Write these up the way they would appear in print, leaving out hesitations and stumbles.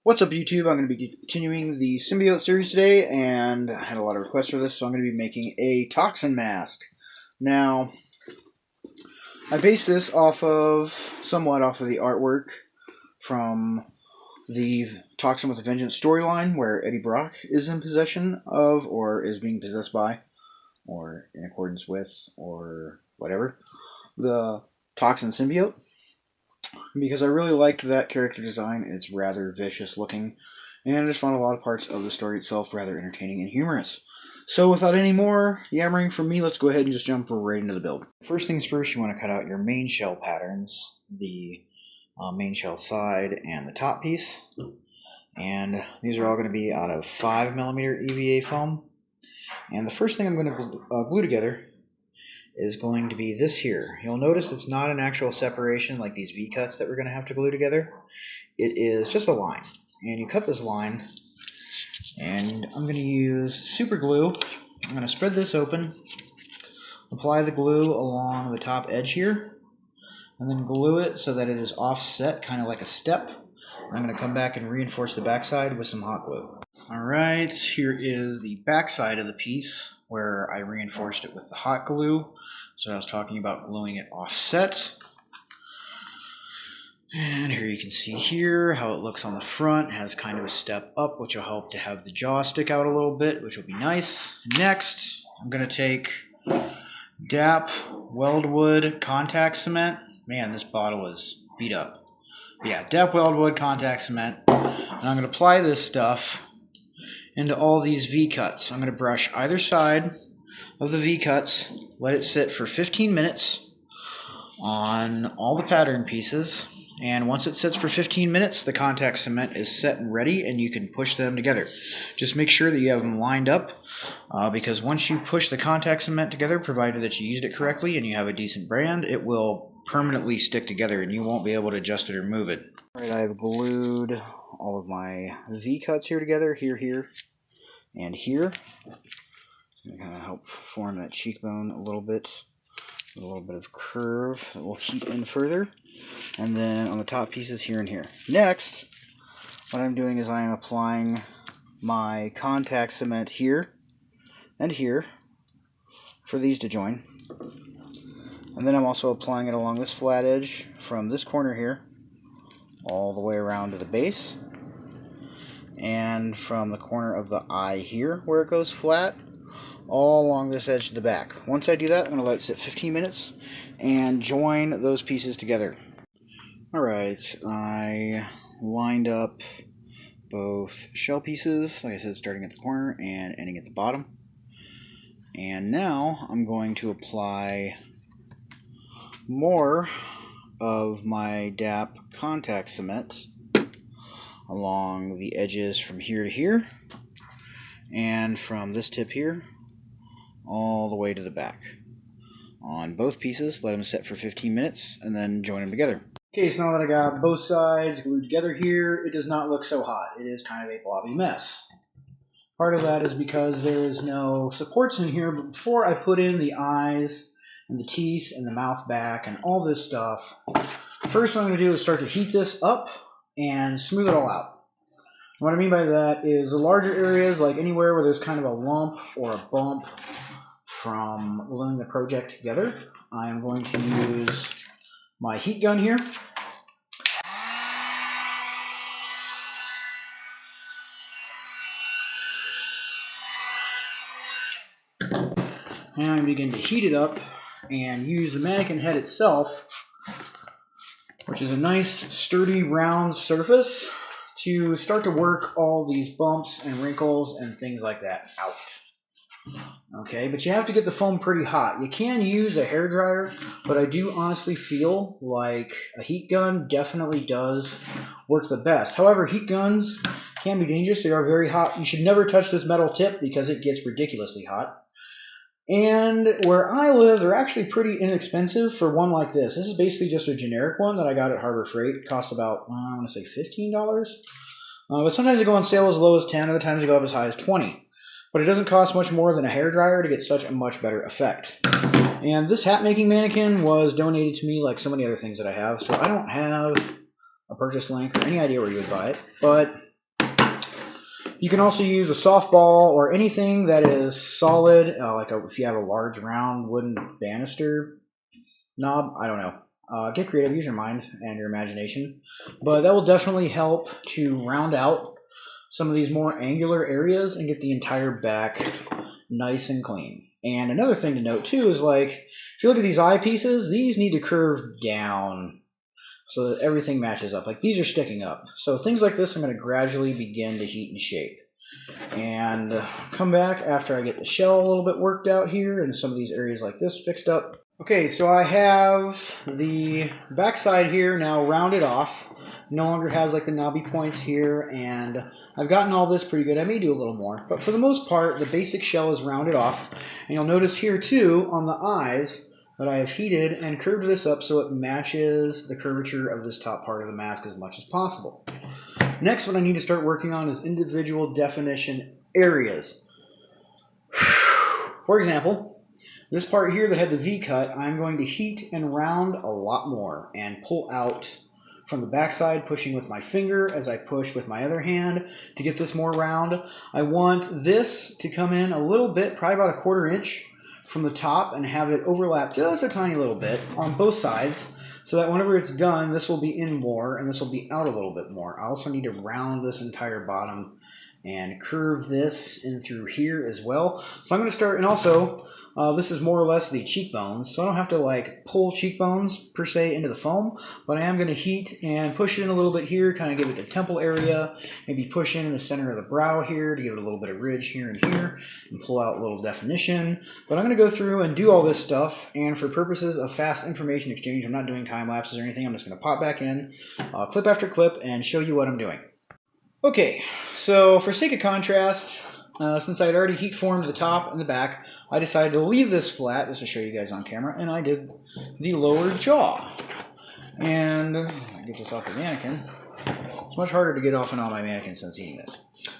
What's up, YouTube? I'm going to be continuing the Symbiote series today, and I had a lot of requests for this, so I'm going to be making a toxin mask. Now, I based this somewhat off of the artwork from the Toxin with a Vengeance storyline, where Eddie Brock is in possession of, or is being possessed by, or in accordance with, or whatever, the Toxin Symbiote. Because I really liked that character design. It's rather vicious looking, and I just found a lot of parts of the story itself rather entertaining and humorous. So without any more yammering from me, let's go ahead and just jump right into the build. First things first, you want to cut out your main shell patterns, the main shell side and the top piece. And these are all going to be out of 5mm EVA foam. And the first thing I'm going to glue together is going to be this here. You'll notice it's not an actual separation like these V-cuts that we're going to have to glue together. It is just a line. And you cut this line, and I'm going to use super glue. I'm going to spread this open, apply the glue along the top edge here, and then glue it so that it is offset, kind of like a step. And I'm going to come back and reinforce the backside with some hot glue. Alright, here is the back side of the piece where I reinforced it with the hot glue. So I was talking about gluing it offset. And here you can see here how it looks on the front. It has kind of a step up, which will help to have the jaw stick out a little bit, which will be nice. Next, I'm going to take DAP Weldwood contact cement. Man, this bottle is beat up. Yeah, DAP Weldwood contact cement. And I'm going to apply this stuff into all these V-cuts. I'm going to brush either side of the V-cuts, let it sit for 15 minutes on all the pattern pieces, and once it sits for 15 minutes, the contact cement is set and ready, and you can push them together. Just make sure that you have them lined up, because once you push the contact cement together, provided that you used it correctly and you have a decent brand, it will permanently stick together and you won't be able to adjust it or move it. Alright, I've glued all of my V-cuts here together, here, and here. It's going to kind of help form that cheekbone a little bit of curve that will keep in further. And then on the top pieces here and here. Next, what I'm doing is I am applying my contact cement here and here for these to join. And then I'm also applying it along this flat edge from this corner here all the way around to the base, and from the corner of the eye here where it goes flat all along this edge to the back. Once I do that, I'm going to let it sit 15 minutes and join those pieces together. Alright, I lined up both shell pieces, like I said, starting at the corner and ending at the bottom. And now I'm going to apply more of my DAP contact cement along the edges from here to here, and from this tip here all the way to the back on both pieces. Let them set for 15 minutes and then join them together. Okay, so now that I got both sides glued together here, it does not look so hot. It is kind of a blobby mess. Part of that is because there is no supports in here, but before I put in the eyes and the teeth and the mouth back and all this stuff, first what I'm going to do is start to heat this up and smooth it all out. What I mean by that is the larger areas, like anywhere where there's kind of a lump or a bump from gluing the project together, I am going to use my heat gun here. And I'm going to begin to heat it up and use the mannequin head itself, which is a nice sturdy round surface, to start to work all these bumps and wrinkles and things like that out. Okay, but you have to get the foam pretty hot. You can use a hairdryer, but I do honestly feel like a heat gun definitely does work the best. However, heat guns can be dangerous. They are very hot. You should never touch this metal tip because it gets ridiculously hot. And where I live, they're actually pretty inexpensive for one like this. This is basically just a generic one that I got at Harbor Freight. It costs about, I want to say $15. But sometimes they go on sale as low as $10, other times they go up as high as $20. But it doesn't cost much more than a hairdryer to get such a much better effect. And this hat making mannequin was donated to me like so many other things that I have, so I don't have a purchase link or any idea where you would buy it. But You can also use a softball or anything that is solid, if you have a large round wooden banister knob. I don't know. Get creative, use your mind and your imagination. But that will definitely help to round out some of these more angular areas and get the entire back nice and clean. And another thing to note too is if you look at these eyepieces, these need to curve down so that everything matches up. Like these are sticking up. So things like this I'm going to gradually begin to heat and shape. And come back after I get the shell a little bit worked out here and some of these areas like this fixed up. Okay, so I have the backside here now rounded off. No longer has like the knobby points here, and I've gotten all this pretty good. I may do a little more, but for the most part, the basic shell is rounded off. And you'll notice here too on the eyes that I have heated and curved this up so it matches the curvature of this top part of the mask as much as possible. Next, what I need to start working on is individual definition areas. For example, this part here that had the V cut, I'm going to heat and round a lot more and pull out from the backside, pushing with my finger as I push with my other hand to get this more round. I want this to come in a little bit, probably about a 1/4 inch from the top, and have it overlap just a tiny little bit on both sides, so that whenever it's done, this will be in more and this will be out a little bit more. I also need to round this entire bottom and curve this in through here as well. So I'm going to start, and also this is more or less the cheekbones, so I don't have to pull cheekbones per se into the foam, but I am going to heat and push it in a little bit here, kind of give it the temple area, maybe push in the center of the brow here to give it a little bit of ridge here and here, and pull out a little definition. But I'm going to go through and do all this stuff, and for purposes of fast information exchange, I'm not doing time lapses or anything. I'm just going to pop back in, clip after clip, and show you what I'm doing. Okay, so for sake of contrast, since I had already heat formed the top and the back, I decided to leave this flat, just to show you guys on camera, and I did the lower jaw. And I get this off the mannequin. It's much harder to get off and on my mannequin since heating this.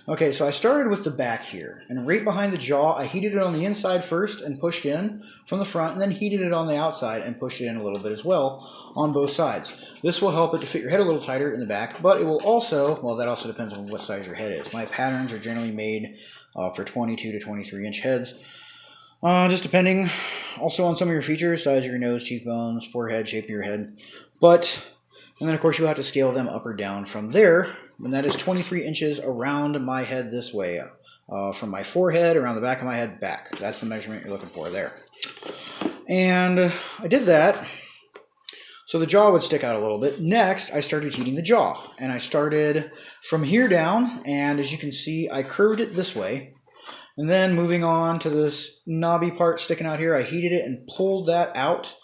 Okay, so I started with the back here, and right behind the jaw, I heated it on the inside first and pushed in from the front, and then heated it on the outside and pushed it in a little bit as well on both sides. This will help it to fit your head a little tighter in the back, but it will also, well, that also depends on what size your head is. My patterns are generally made for 22 to 23 inch heads, just depending also on some of your features, size of your nose, cheekbones, forehead, shape of your head. And then of course you'll have to scale them up or down from there, and that is 23 inches around my head this way, from my forehead around the back of my head back. That's the measurement you're looking for there. And I did that so the jaw would stick out a little bit. Next, I started heating the jaw, and I started from here down, and as you can see, I curved it this way. And then moving on to this knobby part sticking out here, I heated it and pulled that out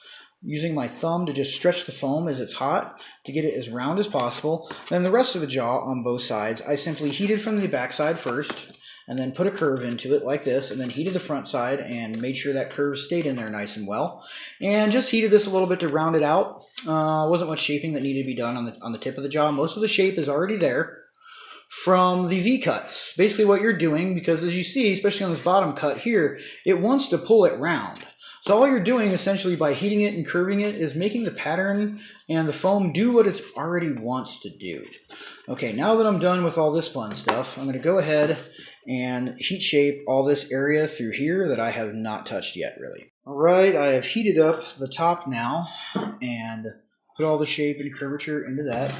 using my thumb to just stretch the foam as it's hot to get it as round as possible. Then the rest of the jaw on both sides, I simply heated from the back side first, and then put a curve into it like this, and then heated the front side and made sure that curve stayed in there nice and well. And just heated this a little bit to round it out. Wasn't much shaping that needed to be done on the tip of the jaw. Most of the shape is already there from the V-cuts. Basically what you're doing, because as you see, especially on this bottom cut here, it wants to pull it round. So all you're doing essentially by heating it and curving it is making the pattern and the foam do what it already wants to do. Okay, now that I'm done with all this fun stuff, I'm going to go ahead and heat shape all this area through here that I have not touched yet, really. Alright, I have heated up the top now and put all the shape and curvature into that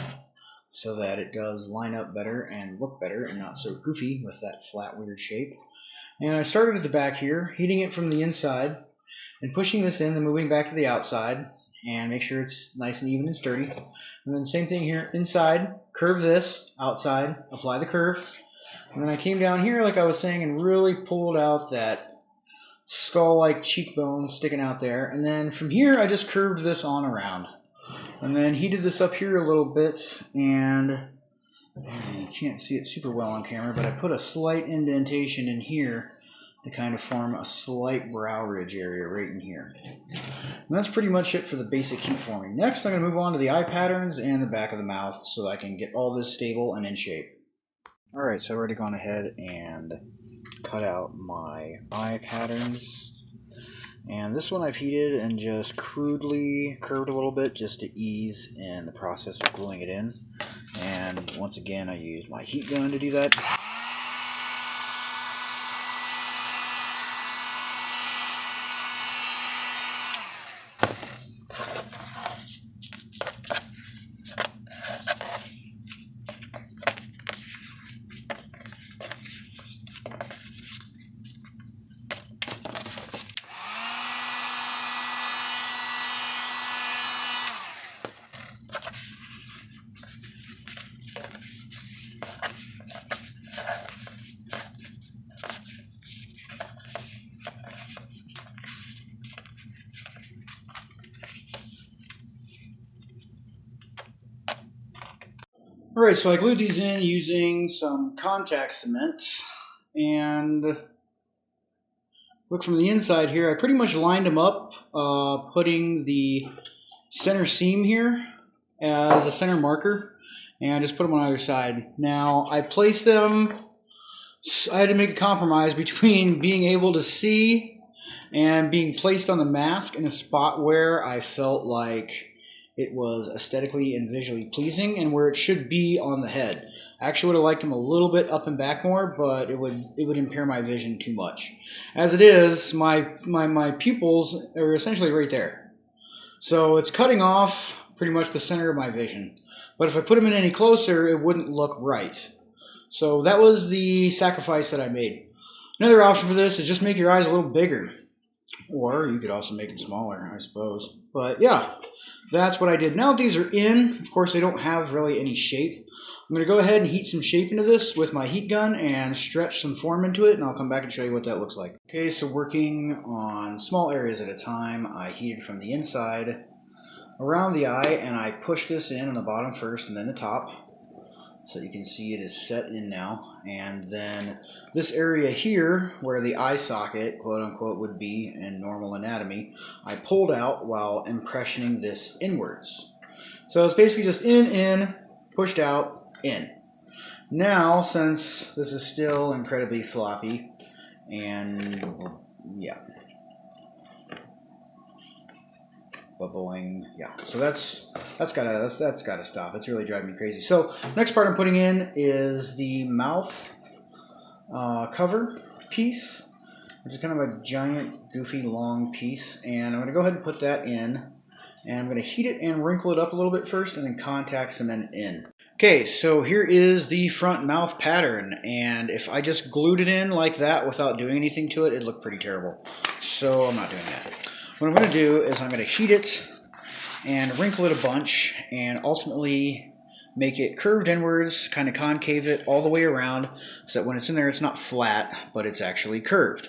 so that it does line up better and look better and not so goofy with that flat, weird shape. And I started at the back here, heating it from the inside and pushing this in, then moving back to the outside and make sure it's nice and even and sturdy. And then same thing here, inside, curve this, outside, apply the curve. And then I came down here, like I was saying, and really pulled out that skull-like cheekbone sticking out there. And then from here, I just curved this on around. And then heated this up here a little bit, and you can't see it super well on camera, but I put a slight indentation in here to kind of form a slight brow ridge area right in here. And that's pretty much it for the basic heat forming. Next, I'm going to move on to the eye patterns and the back of the mouth so that I can get all this stable and in shape. Alright, so I've already gone ahead and cut out my eye patterns. And this one I've heated and just crudely curved a little bit just to ease in the process of gluing it in. And once again, I use my heat gun to do that. Alright, so I glued these in using some contact cement, and look from the inside here, I pretty much lined them up, putting the center seam here as a center marker, and just put them on either side. Now, I placed them, I had to make a compromise between being able to see and being placed on the mask in a spot where I felt like it was aesthetically and visually pleasing, and where it should be on the head. I actually would have liked them a little bit up and back more, but it would impair my vision too much. As it is, my pupils are essentially right there. So it's cutting off pretty much the center of my vision. But if I put them in any closer, it wouldn't look right. So that was the sacrifice that I made. Another option for this is just make your eyes a little bigger. Or you could also make them smaller, I suppose. But yeah, that's what I did. Now that these are in, of course they don't have really any shape. I'm going to go ahead and heat some shape into this with my heat gun and stretch some form into it, and I'll come back and show you what that looks like. Okay, so working on small areas at a time, I heated from the inside around the eye, and I push this in on the bottom first and then the top, so you can see it is set in now. And then this area here, where the eye socket, quote unquote, would be in normal anatomy, I pulled out while impressioning this inwards. So it's basically just in, pushed out, in. Now, since this is still incredibly floppy, and yeah, bubbling, yeah. So that's gotta stop. It's really driving me crazy. So next part I'm putting in is the mouth cover piece, which is kind of a giant, goofy, long piece, and I'm gonna go ahead and put that in, and I'm gonna heat it and wrinkle it up a little bit first, and then contact cement in. Okay, so here is the front mouth pattern, and if I just glued it in like that without doing anything to it, it'd look pretty terrible. So I'm not doing that. What I'm going to do is I'm going to heat it and wrinkle it a bunch and ultimately make it curved inwards, kind of concave it all the way around so that when it's in there it's not flat, but it's actually curved.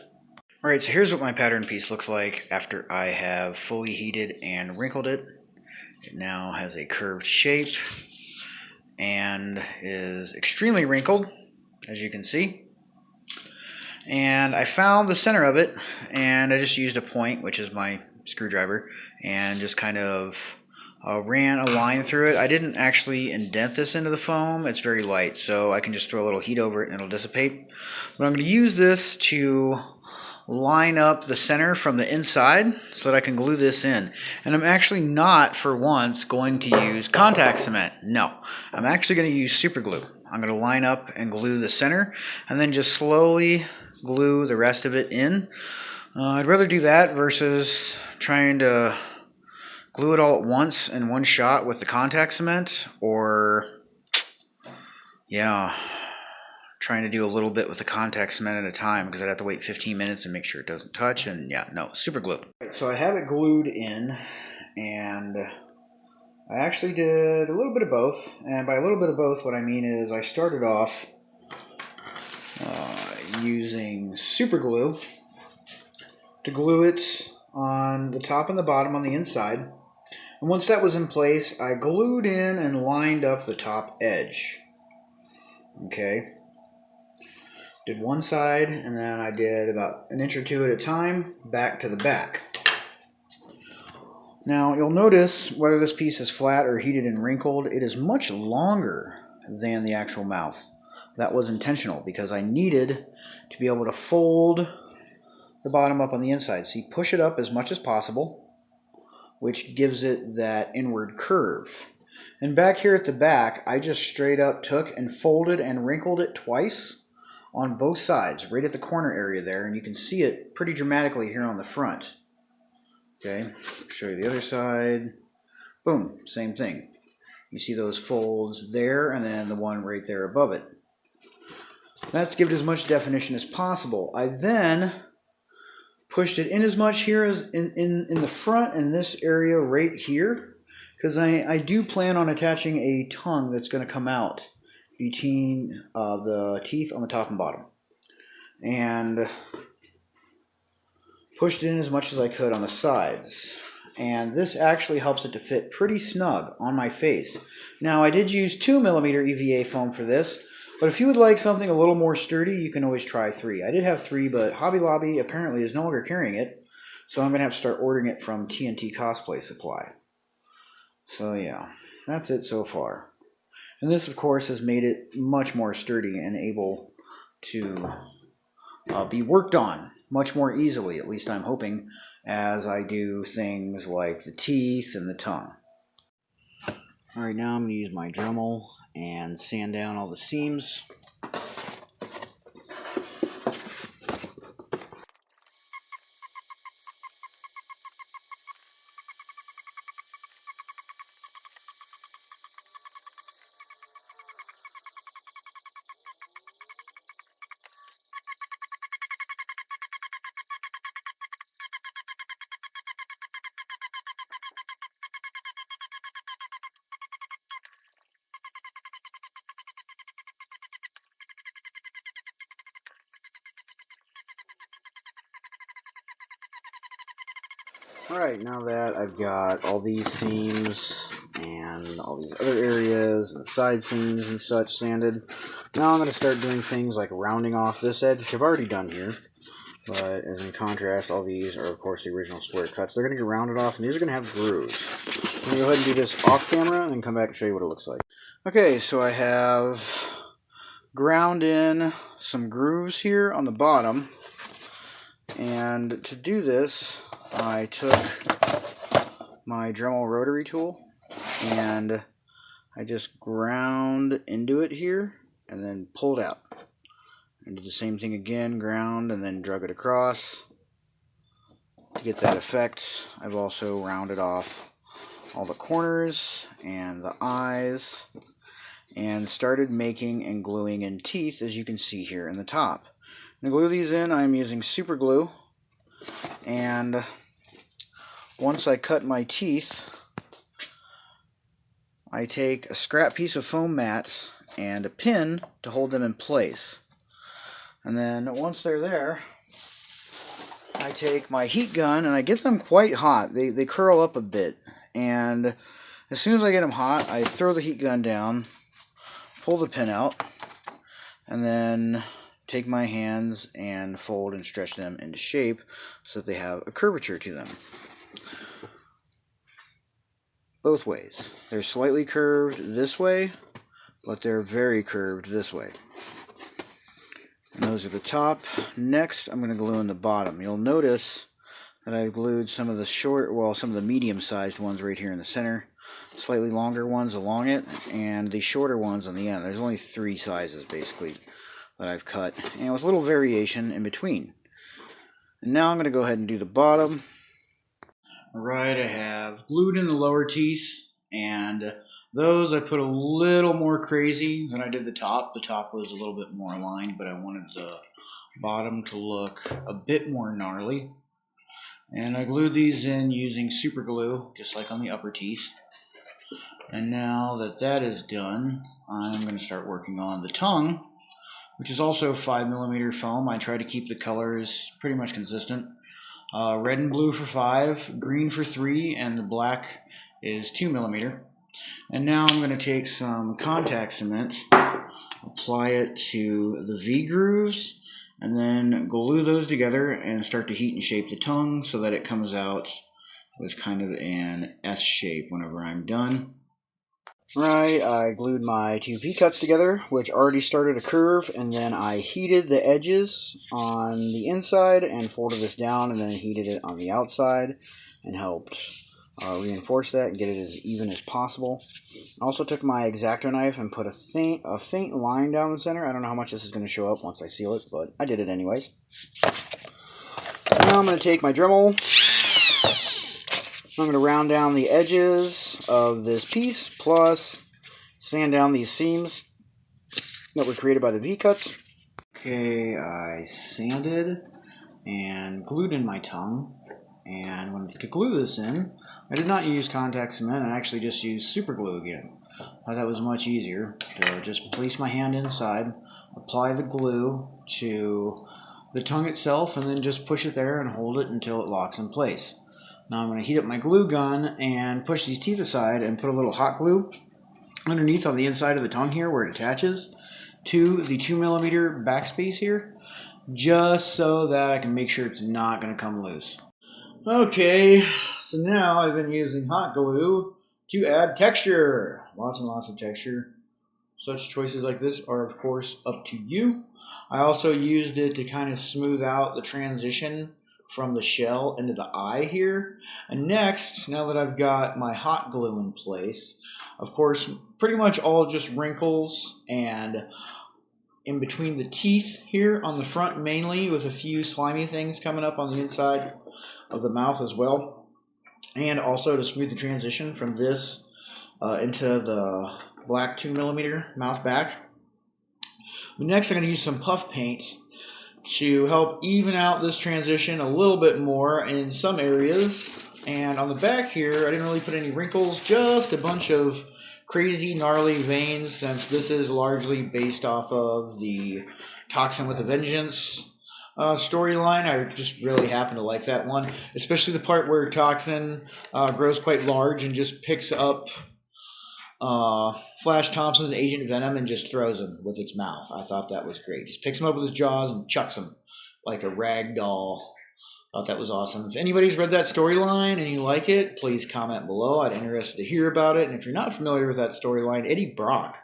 Alright, so here's what my pattern piece looks like after I have fully heated and wrinkled it. It now has a curved shape and is extremely wrinkled, as you can see. And I found the center of it, and I just used a point, which is my screwdriver, and just kind of ran a line through it. I didn't actually indent this into the foam. It's very light, so I can just throw a little heat over it and it'll dissipate. But I'm going to use this to line up the center from the inside so that I can glue this in. And I'm actually not, for once, going to use contact cement. No, I'm actually going to use super glue. I'm going to line up and glue the center and then just slowly glue the rest of it in. I'd rather do that versus trying to glue it all at once in one shot with the contact cement, or yeah, trying to do a little bit with the contact cement at a time, because I'd have to wait 15 minutes and make sure it doesn't touch. And yeah, no, super glue. So I have it glued in, and I actually did a little bit of both. And by a little bit of both, what I mean is I started off using super glue to glue it on the top and the bottom on the inside. And once that was in place, I glued in and lined up the top edge. Okay. Did one side, and then I did about an inch or two at a time, back to the back. Now, you'll notice whether this piece is flat or heated and wrinkled, it is much longer than the actual mouth. That was intentional because I needed to be able to fold the bottom up on the inside. See, push it up as much as possible, which gives it that inward curve. And back here at the back, I just straight up took and folded and wrinkled it twice on both sides, right at the corner area there, and you can see it pretty dramatically here on the front. Okay, show you the other side. Boom, same thing. You see those folds there, and then the one right there above it. That's to give it as much definition as possible. I then pushed it in as much here as in the front and this area right here, because I do plan on attaching a tongue that's going to come out between the teeth on the top and bottom. And pushed in as much as I could on the sides. and this actually helps it to fit pretty snug on my face. Now, I did use 2mm EVA foam for this, but if you would like something a little more sturdy, you can always try 3. I did have 3, but Hobby Lobby apparently is no longer carrying it, so I'm going to have to start ordering it from TNT Cosplay Supply. So yeah, that's it so far. And this, of course, has made it much more sturdy and able to be worked on much more easily, at least I'm hoping, as I do things like the teeth and the tongue. Alright, now I'm going to use my Dremel and sand down all the seams. Alright, now that I've got all these seams and all these other areas and side seams and such sanded, now I'm going to start doing things like rounding off this edge, which I've already done here. But as in contrast, all these are of course the original square cuts. They're going to get rounded off, and these are going to have grooves. I'm going to go ahead and do this off camera and then come back and show you what it looks like. Okay, so I have ground in some grooves here on the bottom, and to do this I took my Dremel rotary tool and I just ground into it here and then pulled out. And did the same thing again, ground and then drug it across to get that effect. I've also rounded off all the corners and the eyes and started making and gluing in teeth, as you can see here in the top. To glue these in, I'm using super glue, and once I cut my teeth, I take a scrap piece of foam mat and a pin to hold them in place. And then once they're there, I take my heat gun and I get them quite hot. They curl up a bit, and as soon as I get them hot, I throw the heat gun down, pull the pin out, and then take my hands and fold and stretch them into shape so that they have a curvature to them. Both ways. They're slightly curved this way, but they're very curved this way. And those are the top. Next, I'm going to glue in the bottom. You'll notice that I've glued some of the some of the medium-sized ones right here in the center, slightly longer ones along it, and the shorter ones on the end. There's only 3 sizes, basically, that I've cut, and with a little variation in between. And now I'm going to go ahead and do the bottom. Alright, I have glued in the lower teeth, and those I put a little more crazy than I did the top. The top was a little bit more aligned, but I wanted the bottom to look a bit more gnarly. And I glued these in using super glue, just like on the upper teeth. And now that that is done, I'm going to start working on the tongue, which is also 5mm foam. I try to keep the colors pretty much consistent. Red and blue for 5, green for 3, and the black is 2mm. And now I'm going to take some contact cement, apply it to the V grooves, and then glue those together and start to heat and shape the tongue so that it comes out with kind of an S shape whenever I'm done. Right, I glued my 2 V-cuts together, which already started a curve, and then I heated the edges on the inside and folded this down, and then heated it on the outside and helped reinforce that and get it as even as possible. I also took my X-Acto knife and put a faint line down the center. I don't know how much this is going to show up once I seal it, but I did it anyways. Now I'm going to take my Dremel. I'm going to round down the edges of this piece, plus sand down these seams that were created by the V-cuts. Okay, I sanded and glued in my tongue, and when to glue this in, I did not use contact cement. I actually just used super glue again. I thought that was much easier to just place my hand inside, apply the glue to the tongue itself, and then just push it there and hold it until it locks in place. Now I'm going to heat up my glue gun and push these teeth aside and put a little hot glue underneath on the inside of the tongue here where it attaches to the 2mm backspace here, just so that I can make sure it's not going to come loose. Okay, so now I've been using hot glue to add texture. Lots and lots of texture. Such choices like this are, of course, up to you. I also used it to kind of smooth out the transition from the shell into the eye here. And next, now that I've got my hot glue in place, of course, pretty much all just wrinkles and in between the teeth here on the front mainly, with a few slimy things coming up on the inside of the mouth as well. And also to smooth the transition from this into the black 2mm mouth back. But next I'm going to use some puff paint to help even out this transition a little bit more in some areas. And on the back here, I didn't really put any wrinkles, just a bunch of crazy gnarly veins, since this is largely based off of the Toxin with a Vengeance storyline. I just really happen to like that one, especially the part where Toxin grows quite large and just picks up Flash Thompson's Agent Venom and just throws him with its mouth. I thought that was great. Just picks him up with his jaws and chucks him like a rag doll. Thought that was awesome. If anybody's read that storyline and you like it, please comment below. I'd be interested to hear about it. And if you're not familiar with that storyline, Eddie Brock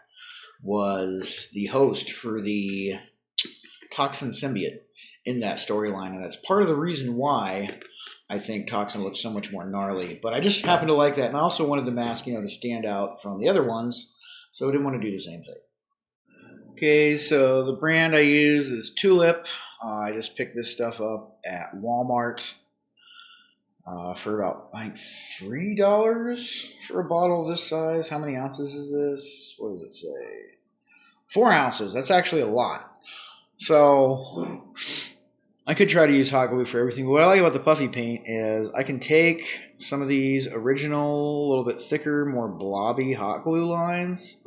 was the host for the Toxin Symbiote in that storyline, and that's part of the reason why I think Toxin looks so much more gnarly. But I just happen to like that, and I also wanted the mask, to stand out from the other ones, so I didn't want to do the same thing. Okay, so the brand I use is Tulip. I just picked this stuff up at Walmart for about, I think, $3 for a bottle of this size. How many ounces is this? What does it say? 4 ounces. That's actually a lot. So I could try to use hot glue for everything, but what I like about the puffy paint is I can take some of these original, a little bit thicker, more blobby hot glue lines,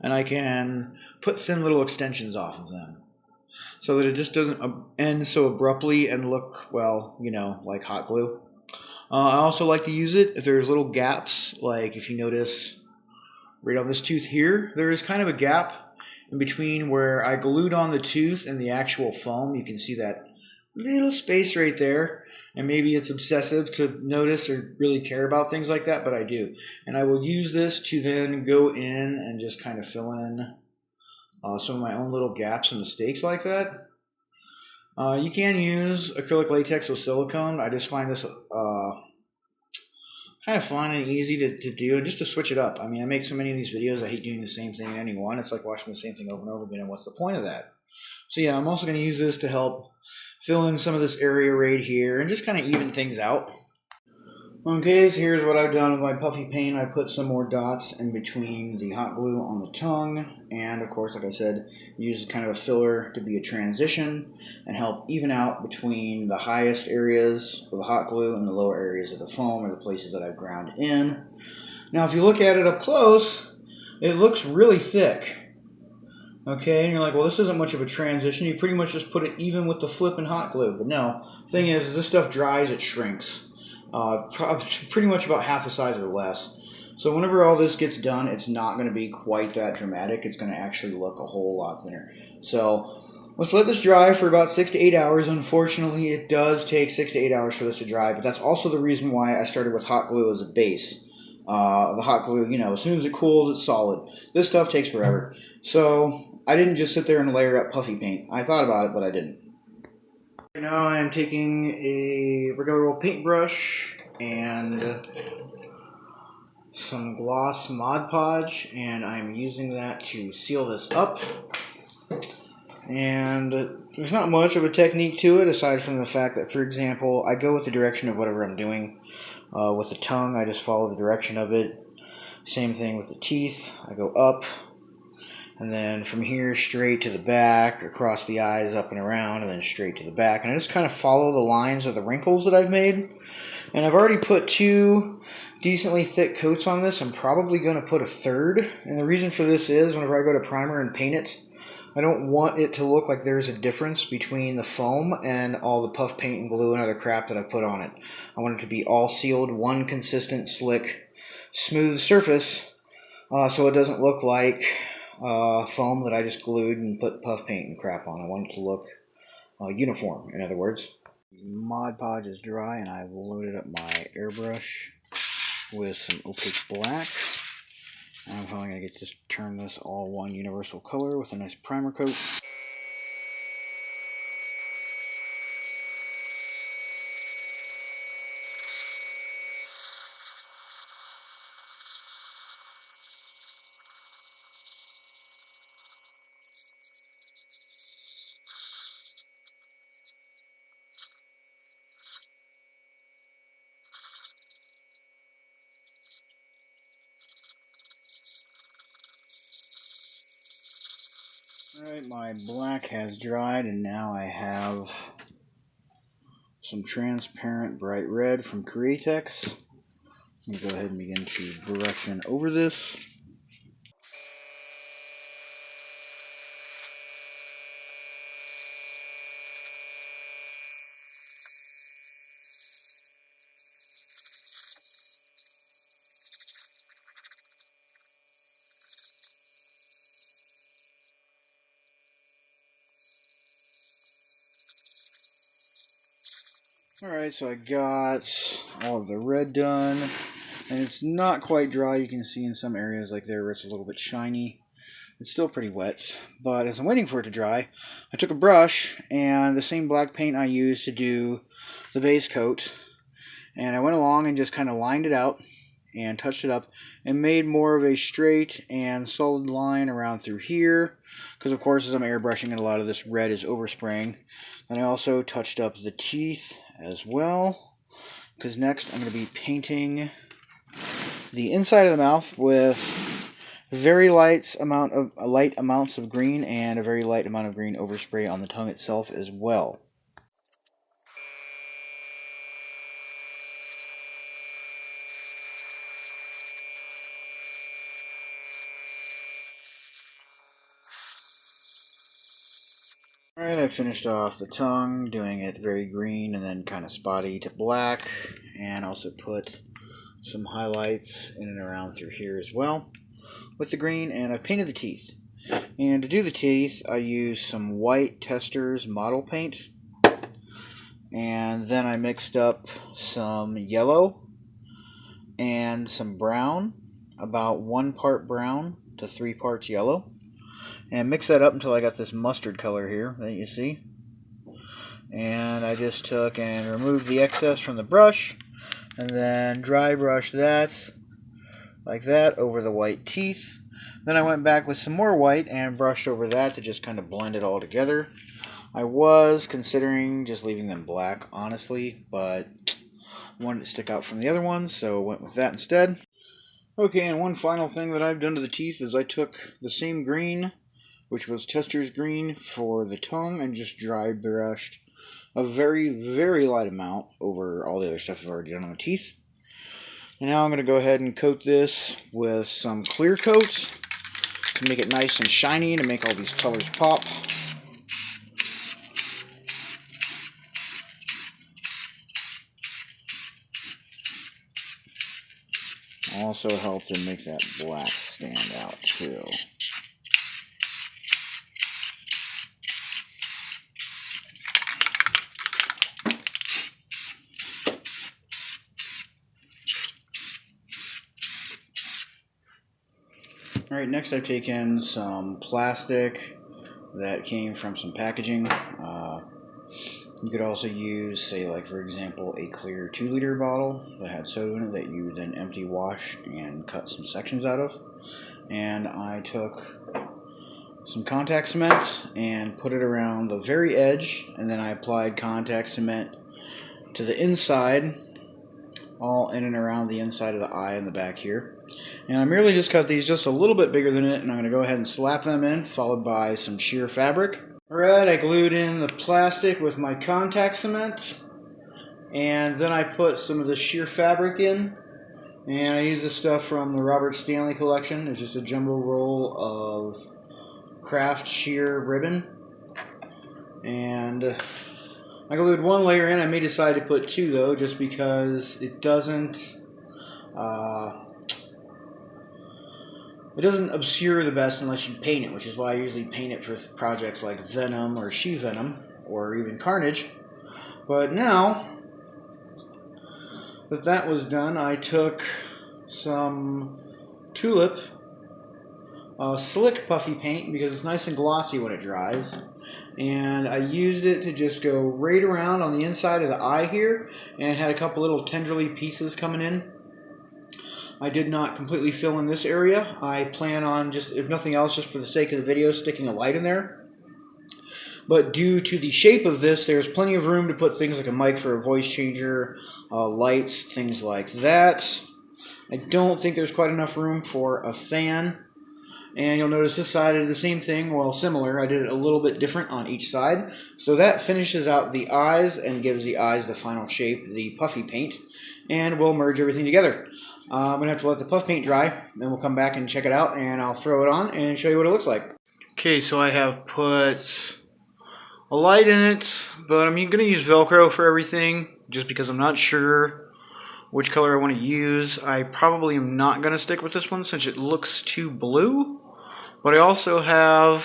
and I can put thin little extensions off of them so that it just doesn't end so abruptly and look, well, like hot glue. I also like to use it if there's little gaps, like if you notice right on this tooth here, there is kind of a gap in between where I glued on the tooth and the actual foam. You can see that little space right there, and maybe it's obsessive to notice or really care about things like that, but I do. And I will use this to then go in and just kind of fill in some of my own little gaps and mistakes like that. You can use acrylic latex with silicone. I just find this kind of fun and easy to do, and just to switch it up. I mean, I make so many of these videos, I hate doing the same thing in any one. It's like watching the same thing over and over again, and what's the point of that? So yeah, I'm also going to use this to help fill in some of this area right here and just kind of even things out. Okay, so here's what I've done with my puffy paint. I put some more dots in between the hot glue on the tongue, and of course, like I said, use kind of a filler to be a transition and help even out between the highest areas of the hot glue and the lower areas of the foam, or the places that I've ground in. Now, if you look at it up close, it looks really thick. Okay, and you're like, well, this isn't much of a transition. You pretty much just put it even with the flipping hot glue. But no, thing is, this stuff dries, it shrinks. Pretty much about half the size or less. So whenever all this gets done, it's not going to be quite that dramatic. It's going to actually look a whole lot thinner. So let's let this dry for about 6 to 8 hours. Unfortunately, it does take 6 to 8 hours for this to dry, but that's also the reason why I started with hot glue as a base. The hot glue, as soon as it cools, it's solid. This stuff takes forever. So I didn't just sit there and layer up puffy paint. I thought about it, but I didn't. Right now I am taking a regular old paintbrush and some gloss Mod Podge, and I'm using that to seal this up. And there's not much of a technique to it, aside from the fact that, for example, I go with the direction of whatever I'm doing. With the tongue, I just follow the direction of it. Same thing with the teeth. I go up, and then from here straight to the back, across the eyes, up and around, and then straight to the back. And I just kind of follow the lines of the wrinkles that I've made. And I've already put 2 decently thick coats on this. I'm probably going to put a third. And the reason for this is whenever I go to primer and paint it, I don't want it to look like there's a difference between the foam and all the puff paint and glue and other crap that I put on it. I want it to be all sealed, one consistent, slick, smooth surface, so it doesn't look like foam that I just glued and put puff paint and crap on. I want it to look uniform, in other words. Mod Podge is dry, and I've loaded up my airbrush with some opaque black. I'm probably going to get just turn this all one universal color with a nice primer coat. Alright, my black has dried, and now I have some transparent bright red from Createx. I'm going to go ahead and begin to brush in over this. Alright, so I got all of the red done, and it's not quite dry. You can see in some areas like there where it's a little bit shiny. It's still pretty wet, but as I'm waiting for it to dry, I took a brush and the same black paint I used to do the base coat, and I went along and just kind of lined it out and touched it up and made more of a straight and solid line around through here, because of course as I'm airbrushing it, a lot of this red is overspraying. Then I also touched up the teeth as well, because next I'm going to be painting the inside of the mouth with very light amounts of green and a very light amount of green overspray on the tongue itself as well. Alright, I finished off the tongue, doing it very green and then kind of spotty to black, and also put some highlights in and around through here as well with the green, and I painted the teeth. And to do the teeth, I used some white testors model paint, and then I mixed up some yellow and some brown, about 1 part brown to 3 parts yellow. And mix that up until I got this mustard color here that you see. And I just took and removed the excess from the brush, and then dry brushed that like that over the white teeth. Then I went back with some more white and brushed over that to just kind of blend it all together. I was considering just leaving them black, honestly, but I wanted to stick out from the other ones, so went with that instead. Okay, and one final thing that I've done to the teeth is I took the same green, which was Testors green for the tongue, and just dry brushed a very, very light amount over all the other stuff I've already done on the teeth. And now I'm going to go ahead and coat this with some clear coat to make it nice and shiny and to make all these colors pop. Also helped to make that black stand out too. Alright, next I've taken some plastic that came from some packaging. You could also use, say, like for example, a clear 2-liter bottle that had soda in it that you then empty, wash, and cut some sections out of. And I took some contact cement and put it around the very edge, and then I applied contact cement to the inside, all in and around the inside of the eye and the back here. And I merely just cut these just a little bit bigger than it, and I'm going to go ahead and slap them in, followed by some sheer fabric. Alright, I glued in the plastic with my contact cement, and then I put some of the sheer fabric in, and I use this stuff from the Robert Stanley collection. It's just a jumbo roll of craft sheer ribbon, and I glued one layer in. I may decide to put two though, just because it doesn't obscure the best unless you paint it, which is why I usually paint it for projects like Venom or She-Venom or even Carnage. But now that that was done, I took some Tulip slick puffy paint because it's nice and glossy when it dries, and I used it to just go right around on the inside of the eye here, and it had a couple little tendrily pieces coming in. I did not completely fill in this area. I plan on just, if nothing else, just for the sake of the video, sticking a light in there. But due to the shape of this, there's plenty of room to put things like a mic for a voice changer, lights, things like that. I don't think there's quite enough room for a fan. And you'll notice this side I did the same thing, well, similar. I did it a little bit different on each side. So that finishes out the eyes and gives the eyes the final shape, the puffy paint. And we'll merge everything together. I'm going to have to let the puff paint dry, then we'll come back and check it out, and I'll throw it on and show you what it looks like. Okay, so I have put a light in it, but I'm going to use Velcro for everything, just because I'm not sure which color I want to use. I probably am not going to stick with this one since it looks too blue, but I also have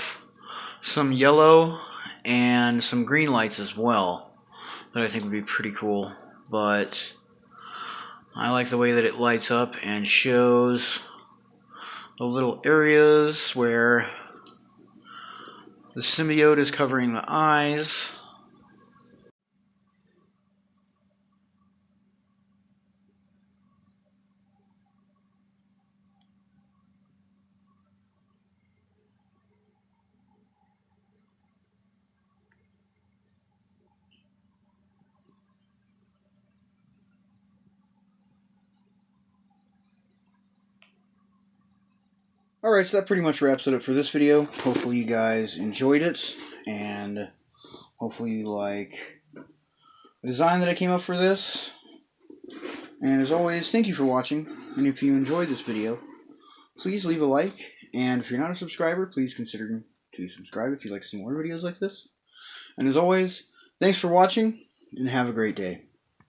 some yellow and some green lights as well that I think would be pretty cool. But I like the way that it lights up and shows the little areas where the symbiote is covering the eyes. Alright, so that pretty much wraps it up for this video. Hopefully you guys enjoyed it, and hopefully you like the design that I came up for this. And as always, thank you for watching, and if you enjoyed this video, please leave a like, and if you're not a subscriber, please consider to subscribe if you'd like to see more videos like this. And as always, thanks for watching, and have a great day.